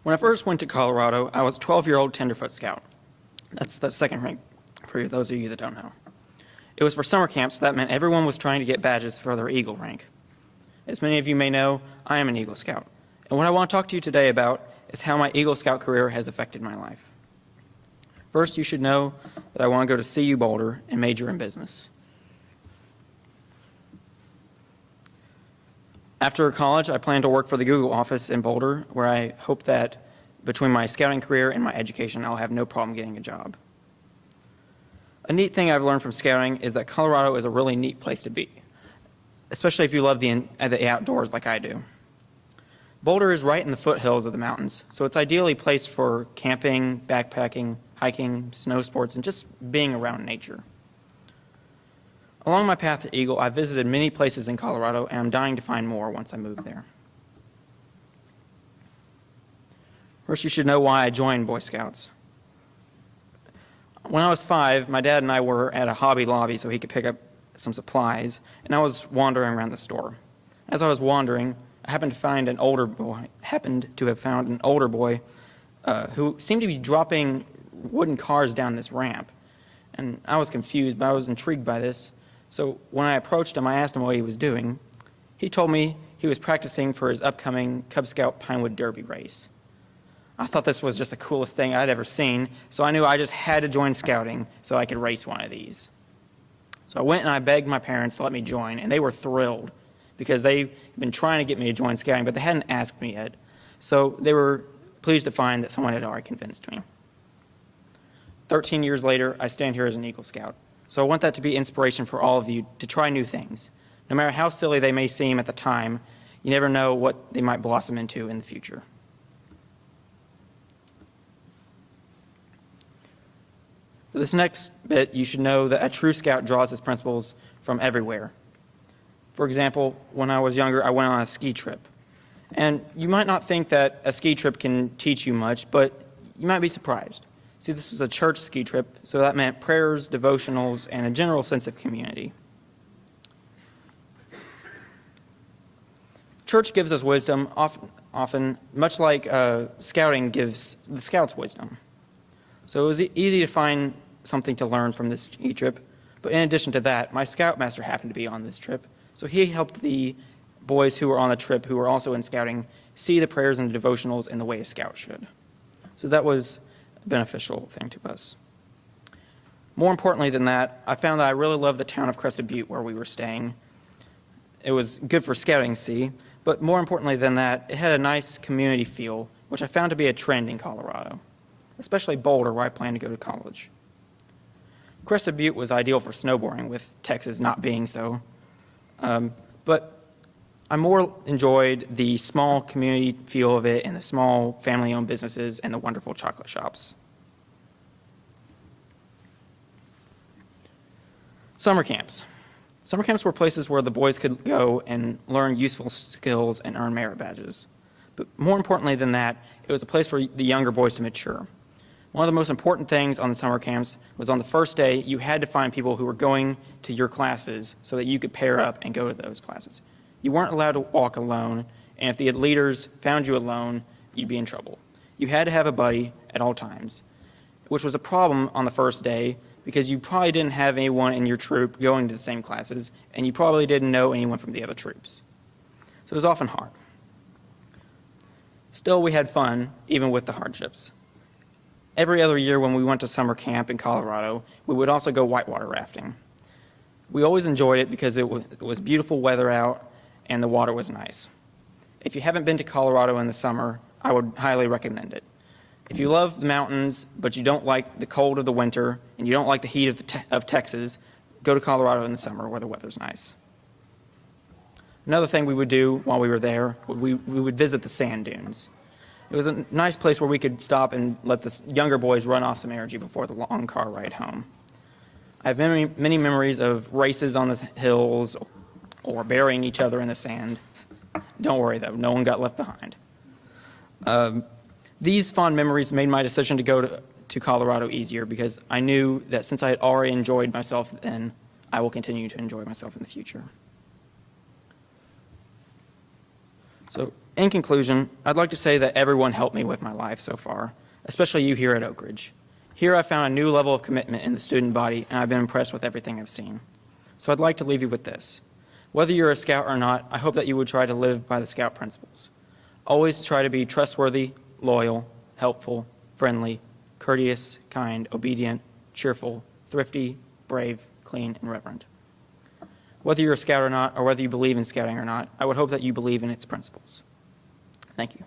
When I first went to Colorado, I was a 12-year-old tenderfoot scout. That's the second rank for those of you that don't know. It was for summer camp, so that meant everyone was trying to get badges for their Eagle rank. As many of you may know, I am an Eagle Scout. And what I want to talk to you today about is how my Eagle Scout career has affected my life. First, you should know that I want to go to CU Boulder and major in business. After college, I plan to work for the Google office in Boulder, where I hope that between my scouting career and my education, I'll have no problem getting a job. A neat thing I've learned from scouting is that Colorado is a really neat place to be, especially if you love the outdoors like I do. Boulder is right in the foothills of the mountains, so it's ideally placed for camping, backpacking, hiking, snow sports, and just being around nature. Along my path to Eagle, I've visited many places in Colorado, and I'm dying to find more once I move there. First, you should know why I joined Boy Scouts. When I was 5, my dad and I were at a Hobby Lobby so he could pick up some supplies, and I was wandering around the store. As I was wandering, I happened to have found an older boy who seemed to be dropping wooden cars down this ramp. And I was confused, but I was intrigued by this. So when I approached him, I asked him what he was doing. He told me he was practicing for his upcoming Cub Scout Pinewood Derby race. I thought this was just the coolest thing I'd ever seen, so I knew I just had to join scouting so I could race one of these. So I went and I begged my parents to let me join, and they were thrilled because they've been trying to get me to join scouting, but they hadn't asked me yet. So they were pleased to find that someone had already convinced me. 13 years later, I stand here as an Eagle Scout. So I want that to be inspiration for all of you to try new things. No matter how silly they may seem at the time, you never know what they might blossom into in the future. For this next bit, you should know that a true scout draws his principles from everywhere. For example, when I was younger, I went on a ski trip. And you might not think that a ski trip can teach you much, but you might be surprised. See, this was a church ski trip, so that meant prayers, devotionals, and a general sense of community. Church gives us wisdom, often much like scouting gives the scouts wisdom. So it was easy to find something to learn from this ski trip. But in addition to that, my scoutmaster happened to be on this trip. So he helped the boys who were on the trip, who were also in scouting, see the prayers and the devotionals in the way a scout should. So that was a beneficial thing to us. More importantly than that, I found that I really loved the town of Crested Butte where we were staying. It was good for scouting, see, but more importantly than that, it had a nice community feel, which I found to be a trend in Colorado, especially Boulder, where I plan to go to college. Crested Butte was ideal for snowboarding, with Texas not being so. But I more enjoyed the small community feel of it and the small family-owned businesses and the wonderful chocolate shops. Summer camps. Summer camps were places where the boys could go and learn useful skills and earn merit badges. But more importantly than that, it was a place for the younger boys to mature. One of the most important things on the summer camps was on the first day, you had to find people who were going to your classes so that you could pair up and go to those classes. You weren't allowed to walk alone, and if the leaders found you alone, you'd be in trouble. You had to have a buddy at all times, which was a problem on the first day because you probably didn't have anyone in your troop going to the same classes, and you probably didn't know anyone from the other troops. So it was often hard. Still, we had fun, even with the hardships. Every other year when we went to summer camp in Colorado, we would also go whitewater rafting. We always enjoyed it because it was beautiful weather out and the water was nice. If you haven't been to Colorado in the summer, I would highly recommend it. If you love the mountains, but you don't like the cold of the winter and you don't like the heat of Texas, go to Colorado in the summer where the weather's nice. Another thing we would do while we were there, we would visit the sand dunes. It was a nice place where we could stop and let the younger boys run off some energy before the long car ride home. I have many memories of races on the hills or burying each other in the sand. Don't worry, though. No one got left behind. These fond memories made my decision to go to Colorado easier because I knew that since I had already enjoyed myself then, I will continue to enjoy myself in the future. So in conclusion, I'd like to say that everyone helped me with my life so far, especially you here at Oakridge. Here I found a new level of commitment in the student body, and I've been impressed with everything I've seen. So I'd like to leave you with this. Whether you're a scout or not, I hope that you would try to live by the scout principles. Always try to be trustworthy, loyal, helpful, friendly, courteous, kind, obedient, cheerful, thrifty, brave, clean, and reverent. Whether you're a scout or not, or whether you believe in scouting or not, I would hope that you believe in its principles. Thank you.